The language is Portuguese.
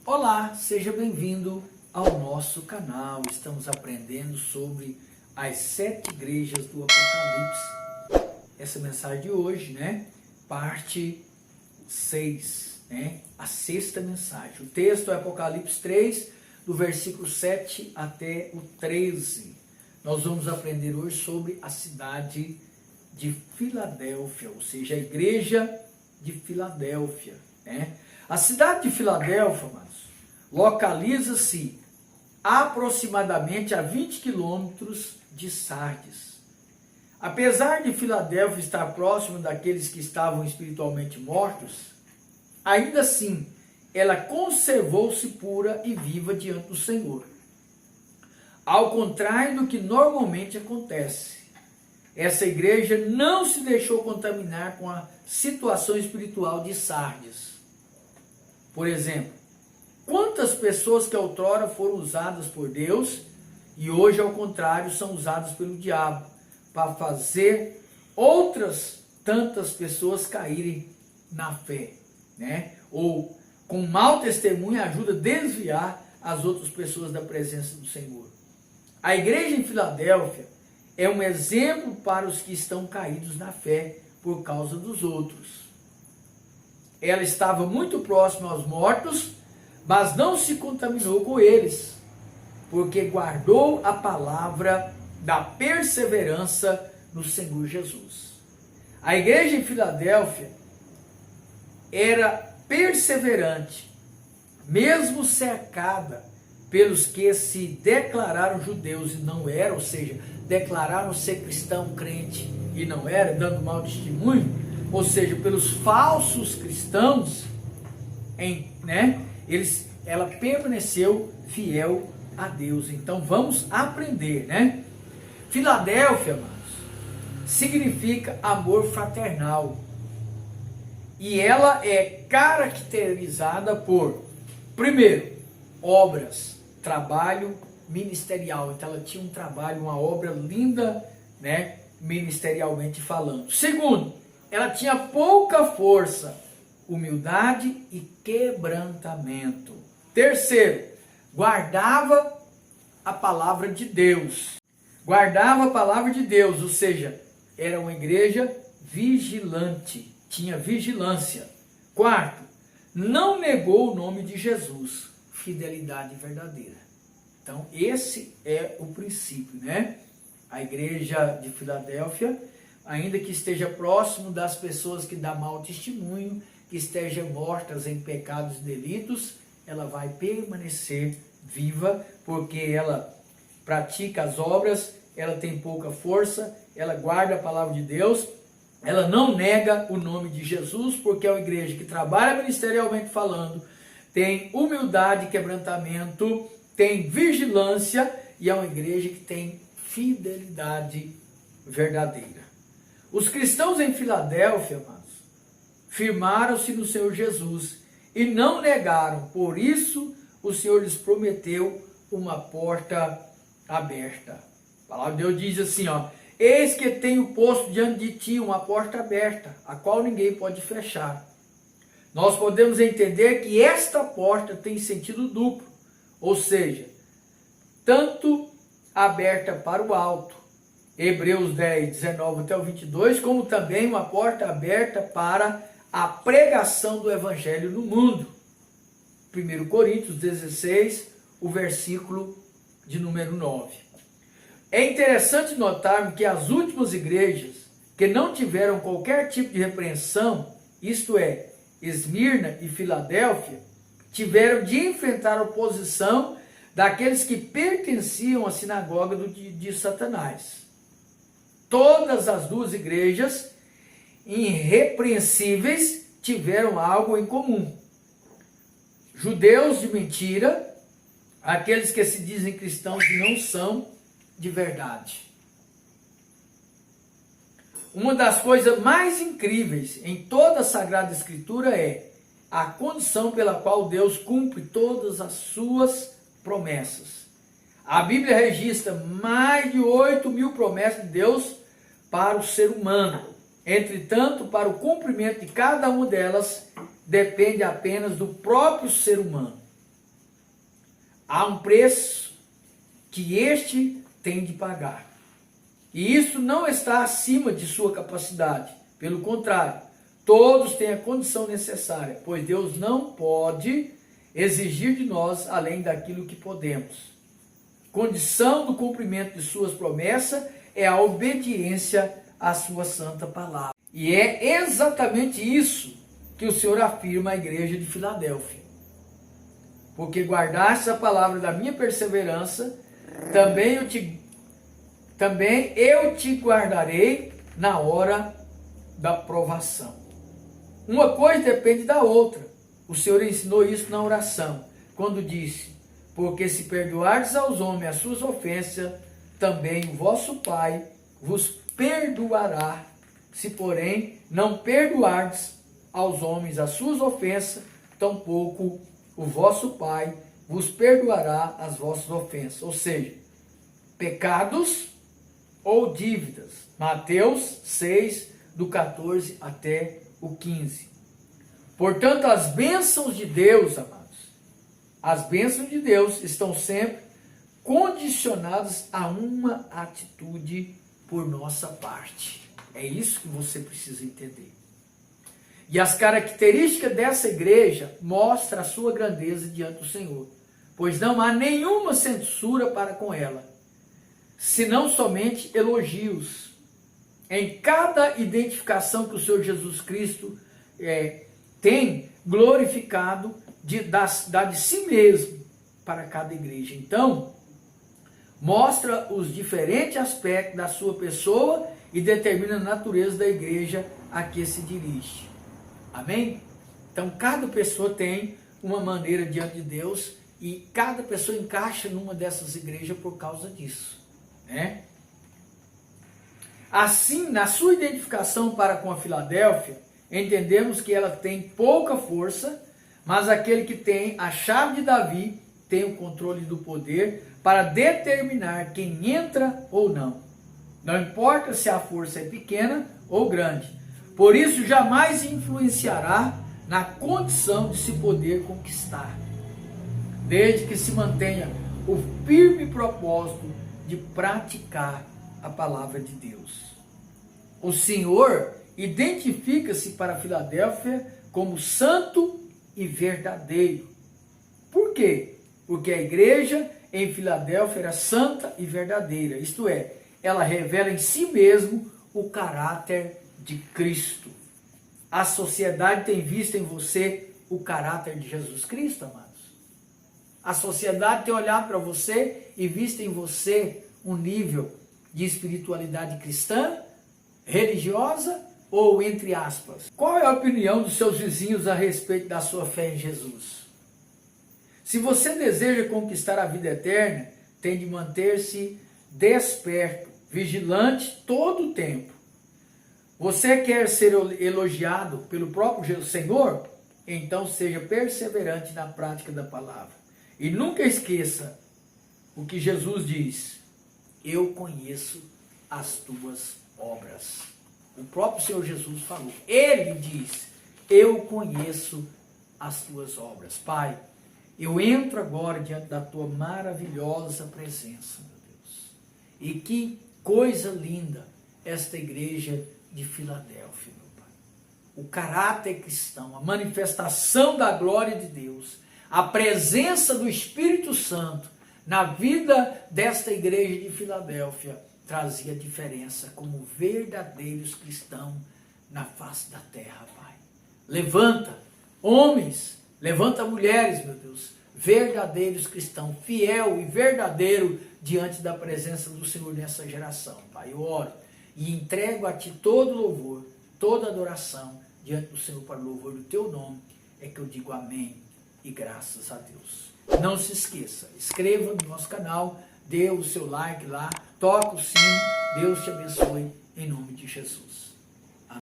Olá, seja bem-vindo ao nosso canal. Estamos aprendendo sobre as 7 igrejas do Apocalipse. Essa mensagem de hoje, parte 6, a 6ª mensagem. O texto é Apocalipse 3, do versículo 7 até o 13. Nós vamos aprender hoje sobre a cidade de Filadélfia, ou seja, a igreja de Filadélfia, A cidade de Filadélfia, localiza-se aproximadamente a 20 quilômetros de Sardes. Apesar de Filadélfia estar próximo daqueles que estavam espiritualmente mortos, ainda assim ela conservou-se pura e viva diante do Senhor. Ao contrário do que normalmente acontece, essa igreja não se deixou contaminar com a situação espiritual de Sardes. Por exemplo, quantas pessoas que outrora foram usadas por Deus e hoje, ao contrário, são usadas pelo diabo para fazer outras tantas pessoas caírem na fé, Ou com mau testemunho ajuda a desviar as outras pessoas da presença do Senhor. A igreja em Filadélfia é um exemplo para os que estão caídos na fé por causa dos outros. Ela estava muito próxima aos mortos, mas não se contaminou com eles, porque guardou a palavra da perseverança no Senhor Jesus. A igreja em Filadélfia era perseverante, mesmo cercada pelos que se declararam judeus e não eram, ou seja, declararam ser cristão, crente e não era, dando mau testemunho, ou seja, pelos falsos cristãos, ela permaneceu fiel a Deus. Então vamos aprender, Filadélfia, significa amor fraternal. E ela é caracterizada por, primeiro, obras, trabalho ministerial. Então ela tinha um trabalho, uma obra linda, ministerialmente falando. Segundo, ela tinha pouca força, humildade e quebrantamento. Terceiro, guardava a palavra de Deus. Guardava a palavra de Deus, ou seja, era uma igreja vigilante, tinha vigilância. Quarto, não negou o nome de Jesus, fidelidade verdadeira. Então, esse é o princípio, A igreja de Filadélfia, ainda que esteja próximo das pessoas que dão mau testemunho, que estejam mortas em pecados e delitos, ela vai permanecer viva, porque ela pratica as obras, ela tem pouca força, ela guarda a palavra de Deus, ela não nega o nome de Jesus, porque é uma igreja que trabalha ministerialmente falando, tem humildade e quebrantamento, tem vigilância e é uma igreja que tem fidelidade verdadeira. Os cristãos em Filadélfia, firmaram-se no Senhor Jesus e não negaram. Por isso, o Senhor lhes prometeu uma porta aberta. A palavra de Deus diz assim, eis que tenho posto diante de ti uma porta aberta, a qual ninguém pode fechar. Nós podemos entender que esta porta tem sentido duplo, ou seja, tanto aberta para o alto, Hebreus 10, 19 até o 22, como também uma porta aberta para a pregação do evangelho no mundo. 1 Coríntios 16, o versículo de número 9. É interessante notar que as últimas igrejas que não tiveram qualquer tipo de repreensão, isto é, Esmirna e Filadélfia, tiveram de enfrentar a oposição daqueles que pertenciam à sinagoga de Satanás. Todas as duas igrejas irrepreensíveis tiveram algo em comum. Judeus de mentira, aqueles que se dizem cristãos e não são de verdade. Uma das coisas mais incríveis em toda a Sagrada Escritura é a condição pela qual Deus cumpre todas as suas promessas. A Bíblia registra mais de 8.000 promessas de Deus para o ser humano. Entretanto, para o cumprimento de cada uma delas, depende apenas do próprio ser humano. há um preço que este tem de pagar. E isso não está acima de sua capacidade. Pelo contrário, todos têm a condição necessária, pois Deus não pode exigir de nós além daquilo que podemos. Condição do cumprimento de suas promessas é a obediência à sua santa palavra. E é exatamente isso que o Senhor afirma à igreja de Filadélfia. Porque guardaste a palavra da minha perseverança, também eu te guardarei na hora da provação. Uma coisa depende da outra. O Senhor ensinou isso na oração, quando disse: porque se perdoardes aos homens as suas ofensas, também o vosso Pai vos perdoará. Se, porém, não perdoardes aos homens as suas ofensas, tampouco o vosso Pai vos perdoará as vossas ofensas. Ou seja, pecados ou dívidas. Mateus 6, do 14 até o 15. Portanto, as bênçãos de Deus, amados, as bênçãos de Deus estão sempre condicionadas a uma atitude por nossa parte. É isso que você precisa entender. E as características dessa igreja mostram a sua grandeza diante do Senhor, pois não há nenhuma censura para com ela, senão somente elogios. Em cada identificação que o Senhor Jesus Cristo tem glorificado, dá de si mesmo para cada igreja. Então, mostra os diferentes aspectos da sua pessoa e determina a natureza da igreja a que se dirige. Amém? Então, cada pessoa tem uma maneira diante de Deus e cada pessoa encaixa numa dessas igrejas por causa disso, né? Assim, na sua identificação para com a Filadélfia, entendemos que ela tem pouca força, mas aquele que tem a chave de Davi tem o controle do poder para determinar quem entra ou não. Não importa se a força é pequena ou grande. Por isso, jamais influenciará na condição de se poder conquistar, desde que se mantenha o firme propósito de praticar a palavra de Deus. O Senhor identifica-se para a Filadélfia como santo e verdadeiro. Por quê? Porque a igreja em Filadélfia era santa e verdadeira, isto é, ela revela em si mesmo o caráter de Cristo. A sociedade tem visto em você o caráter de Jesus Cristo, amados? A sociedade tem olhado para você e visto em você um nível de espiritualidade cristã, religiosa ou entre aspas? Qual é a opinião dos seus vizinhos a respeito da sua fé em Jesus? Se você deseja conquistar a vida eterna, tem de manter-se desperto, vigilante todo o tempo. Você quer ser elogiado pelo próprio Senhor? Então seja perseverante na prática da palavra. E nunca esqueça o que Jesus diz: eu conheço as tuas obras. O próprio Senhor Jesus falou. Ele diz: eu conheço as tuas obras. Pai, eu entro agora diante da tua maravilhosa presença, meu Deus. E que coisa linda esta igreja de Filadélfia, meu Pai. O caráter cristão, a manifestação da glória de Deus, a presença do Espírito Santo na vida desta igreja de Filadélfia trazia diferença como verdadeiros cristãos na face da terra, Pai. Levanta homens, levanta mulheres, meu Deus, verdadeiros cristãos, fiel e verdadeiro diante da presença do Senhor nessa geração, Pai. Eu oro e entrego a Ti todo louvor, toda adoração diante do Senhor para o louvor do Teu nome. É que eu digo amém e graças a Deus. Não se esqueça, inscreva no nosso canal, dê o seu like lá, toca o sino, Deus te abençoe em nome de Jesus.